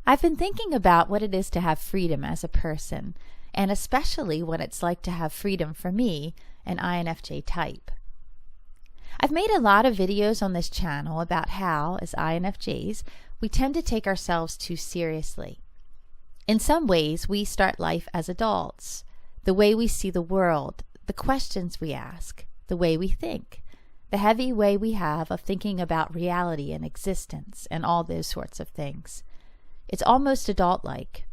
I've been thinking about what it is to have freedom as a person, and especially what it's like to have freedom for me, an INFJ type. I've made a lot of videos on this channel about how, as INFJs, we tend to take ourselves too seriously. In some ways, we start life as adults. The way we see the world, the questions we ask, the way we think, the heavy way we have of thinking about reality and existence, and all those sorts of things. It's almost adult-like.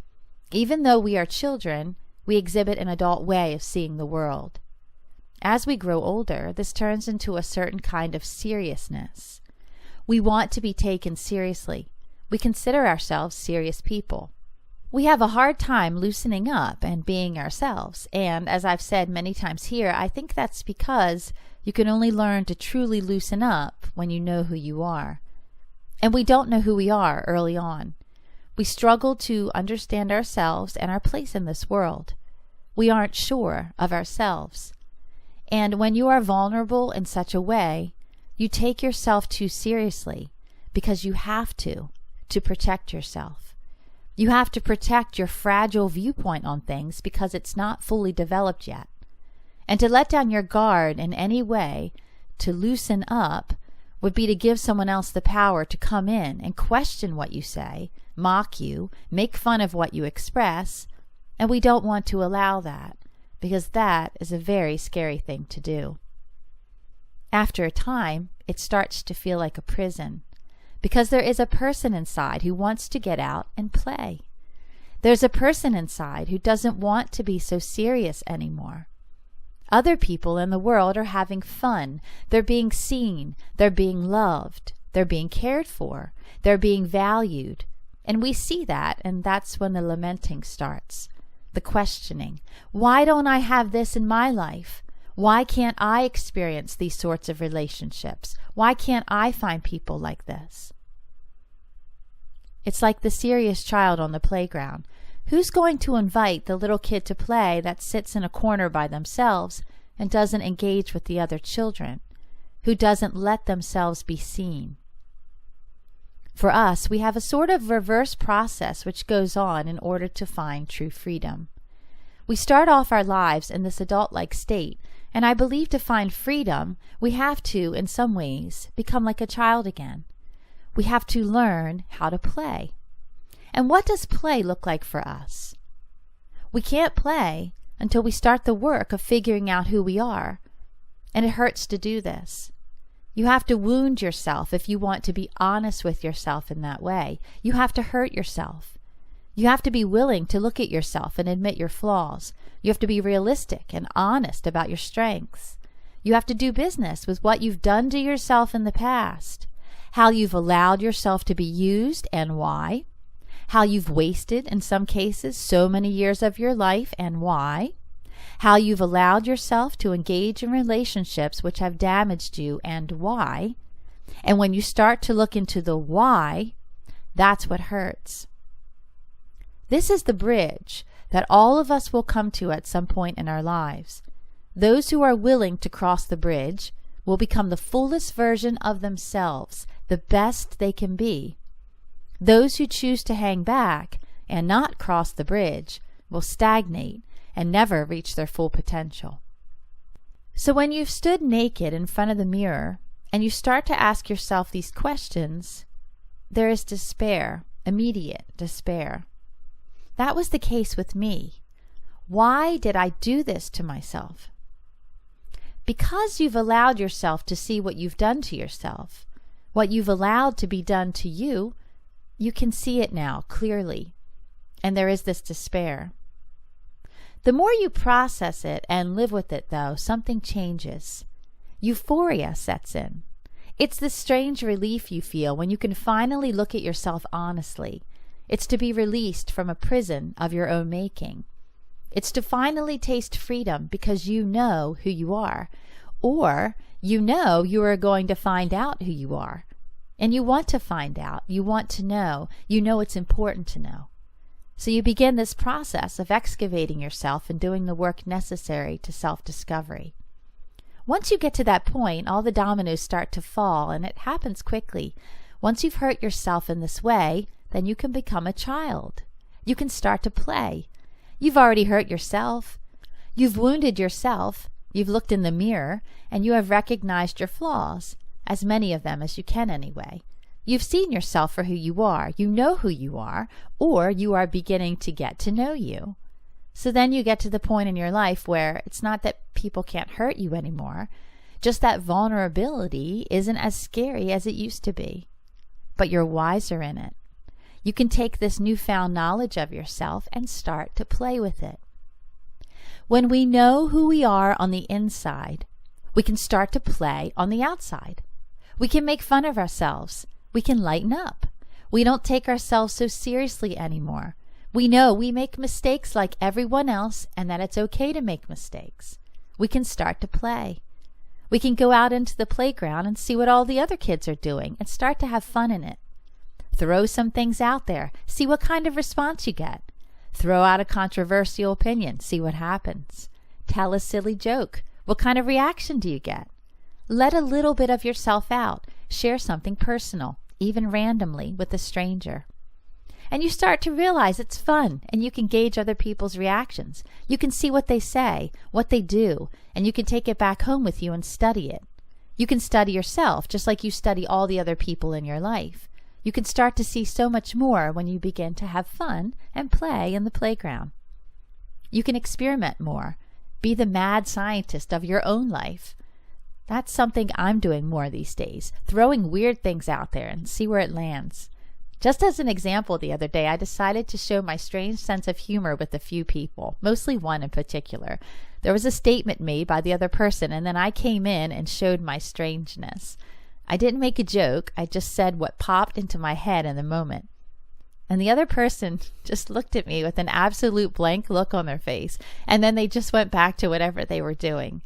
Even though we are children, we exhibit an adult way of seeing the world. As we grow older, this turns into a certain kind of seriousness. We want to be taken seriously. We consider ourselves serious people. We have a hard time loosening up and being ourselves, and as I've said many times here, I think that's because you can only learn to truly loosen up when you know who you are. And we don't know who we are early on. We struggle to understand ourselves and our place in this world. We aren't sure of ourselves. And when you are vulnerable in such a way, you take yourself too seriously because you have to protect yourself. You have to protect your fragile viewpoint on things because it's not fully developed yet. And to let down your guard in any way, to loosen up, would be to give someone else the power to come in and question what you say, mock you, make fun of what you express, and we don't want to allow that, because that is a very scary thing to do. After a time, it starts to feel like a prison, because there is a person inside who wants to get out and play. There's a person inside who doesn't want to be so serious anymore. Other people in the world are having fun. They're being seen. They're being loved. They're being cared for. They're being valued. And we see that, and that's when the lamenting starts. The questioning. Why don't I have this in my life? Why can't I experience these sorts of relationships? Why can't I find people like this? It's like the serious child on the playground. Who's going to invite the little kid to play that sits in a corner by themselves and doesn't engage with the other children? Who doesn't let themselves be seen? For us, we have a sort of reverse process which goes on in order to find true freedom. We start off our lives in this adult-like state, and I believe to find freedom, we have to, in some ways, become like a child again. We have to learn how to play. And what does play look like for us? We can't play until we start the work of figuring out who we are, and it hurts to do this. You have to wound yourself if you want to be honest with yourself in that way. You have to hurt yourself. You have to be willing to look at yourself and admit your flaws. You have to be realistic and honest about your strengths. You have to do business with what you've done to yourself in the past, how you've allowed yourself to be used and why, how you've wasted, in some cases, so many years of your life and why, how you've allowed yourself to engage in relationships which have damaged you and why. And when you start to look into the why, that's what hurts. This is the bridge that all of us will come to at some point in our lives. Those who are willing to cross the bridge will become the fullest version of themselves, the best they can be. Those who choose to hang back and not cross the bridge will stagnate and never reach their full potential. So when you've stood naked in front of the mirror and you start to ask yourself these questions, there is despair, immediate despair. That was the case with me. Why did I do this to myself? Because you've allowed yourself to see what you've done to yourself, what you've allowed to be done to you, you can see it now clearly, and there is this despair. The more you process it and live with it, though, something changes. Euphoria sets in. It's the strange relief you feel when you can finally look at yourself honestly. It's to be released from a prison of your own making. It's to finally taste freedom because you know who you are, or you know you are going to find out who you are. And you want to find out, you want to know, you know it's important to know. So you begin this process of excavating yourself and doing the work necessary to self-discovery. Once you get to that point, all the dominoes start to fall, and it happens quickly. Once you've hurt yourself in this way, then you can become a child. You can start to play. You've already hurt yourself. You've wounded yourself. You've looked in the mirror, and you have recognized your flaws, as many of them as you can anyway. You've seen yourself for who you are. You know who you are, or you are beginning to get to know you. So then you get to the point in your life where it's not that people can't hurt you anymore, just that vulnerability isn't as scary as it used to be. But you're wiser in it. You can take this newfound knowledge of yourself and start to play with it. When we know who we are on the inside, we can start to play on the outside. We can make fun of ourselves. We can lighten up. We don't take ourselves so seriously anymore. We know we make mistakes like everyone else and that it's okay to make mistakes. We can start to play. We can go out into the playground and see what all the other kids are doing and start to have fun in it. Throw some things out there. See what kind of response you get. Throw out a controversial opinion. See what happens. Tell a silly joke. What kind of reaction do you get? Let a little bit of yourself out. Share something personal, even randomly, with a stranger. And you start to realize it's fun, and you can gauge other people's reactions. You can see what they say, what they do, and you can take it back home with you and study it. You can study yourself, just like you study all the other people in your life. You can start to see so much more when you begin to have fun and play in the playground. You can experiment more. Be the mad scientist of your own life. That's something I'm doing more these days, throwing weird things out there and see where it lands. Just as an example, the other day I decided to show my strange sense of humor with a few people, mostly one in particular. There was a statement made by the other person, and then I came in and showed my strangeness. I didn't make a joke, I just said what popped into my head in the moment. And the other person just looked at me with an absolute blank look on their face, and then they just went back to whatever they were doing.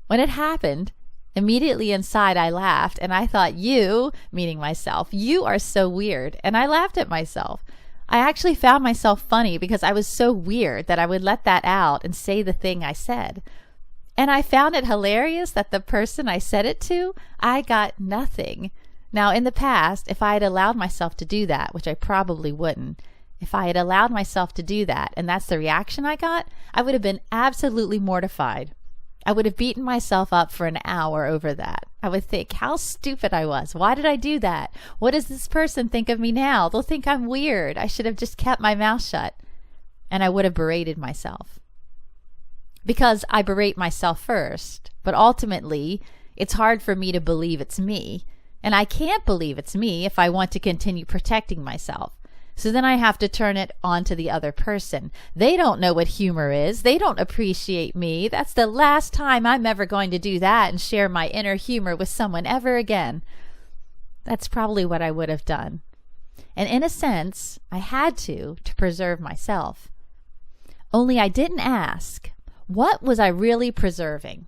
When it happened, immediately inside I laughed, and I thought, you, meaning myself, you are so weird. And I laughed at myself. I actually found myself funny because I was so weird that I would let that out and say the thing I said. And I found it hilarious that the person I said it to, I got nothing. Now, in the past, if I had allowed myself to do that, which I probably wouldn't, if I had allowed myself to do that, and that's the reaction I got, I would have been absolutely mortified. I would have beaten myself up for an hour over that. I would think how stupid I was. Why did I do that? What does this person think of me now? They'll think I'm weird. I should have just kept my mouth shut. And I would have berated myself. Because I berate myself first, but ultimately, it's hard for me to believe it's me. And I can't believe it's me if I want to continue protecting myself. So then I have to turn it on to the other person. They don't know what humor is. They don't appreciate me. That's the last time I'm ever going to do that and share my inner humor with someone ever again. That's probably what I would have done. And in a sense, I had to preserve myself. Only I didn't ask, what was I really preserving?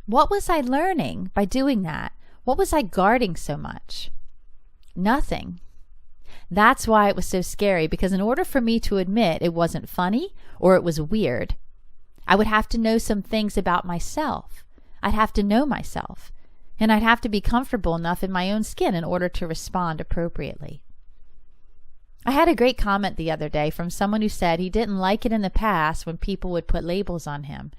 What was I learning by doing that? What was I guarding so much? Nothing. That's why it was so scary, because in order for me to admit it wasn't funny or it was weird, I would have to know some things about myself. I'd have to know myself, and I'd have to be comfortable enough in my own skin in order to respond appropriately. I had a great comment the other day from someone who said he didn't like it in the past when people would put labels on him,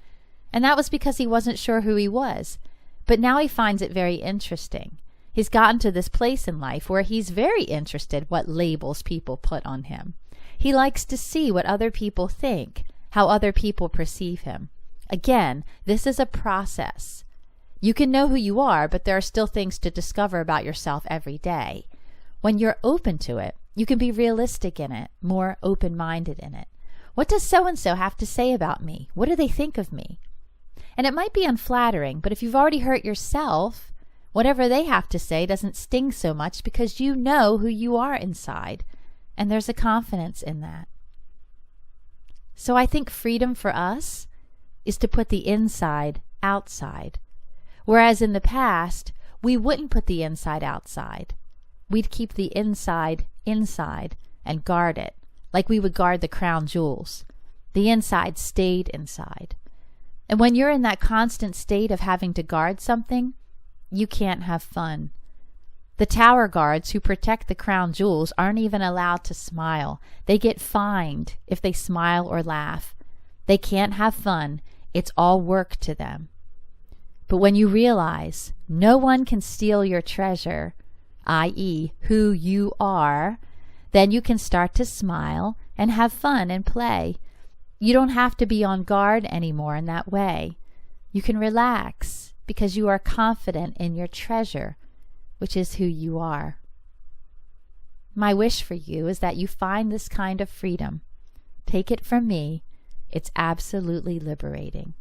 and that was because he wasn't sure who he was, but now he finds it very interesting. He's gotten to this place in life where he's very interested what labels people put on him. He likes to see what other people think, how other people perceive him. Again, this is a process. You can know who you are, but there are still things to discover about yourself every day. When you're open to it, you can be realistic in it, more open-minded in it. What does so-and-so have to say about me? What do they think of me? And it might be unflattering, but if you've already hurt yourself, whatever they have to say doesn't sting so much because you know who you are inside, and there's a confidence in that. So I think freedom for us is to put the inside outside, whereas in the past, we wouldn't put the inside outside. We'd keep the inside inside and guard it, like we would guard the crown jewels. The inside stayed inside. And when you're in that constant state of having to guard something, you can't have fun. The tower guards who protect the crown jewels aren't even allowed to smile. They get fined if they smile or laugh. They can't have fun. It's all work to them. But when you realize no one can steal your treasure, i.e., who you are, then you can start to smile and have fun and play. You don't have to be on guard anymore in that way. You can relax because you are confident in your treasure, which is who you are. My wish for you is that you find this kind of freedom. Take it from me, it's absolutely liberating.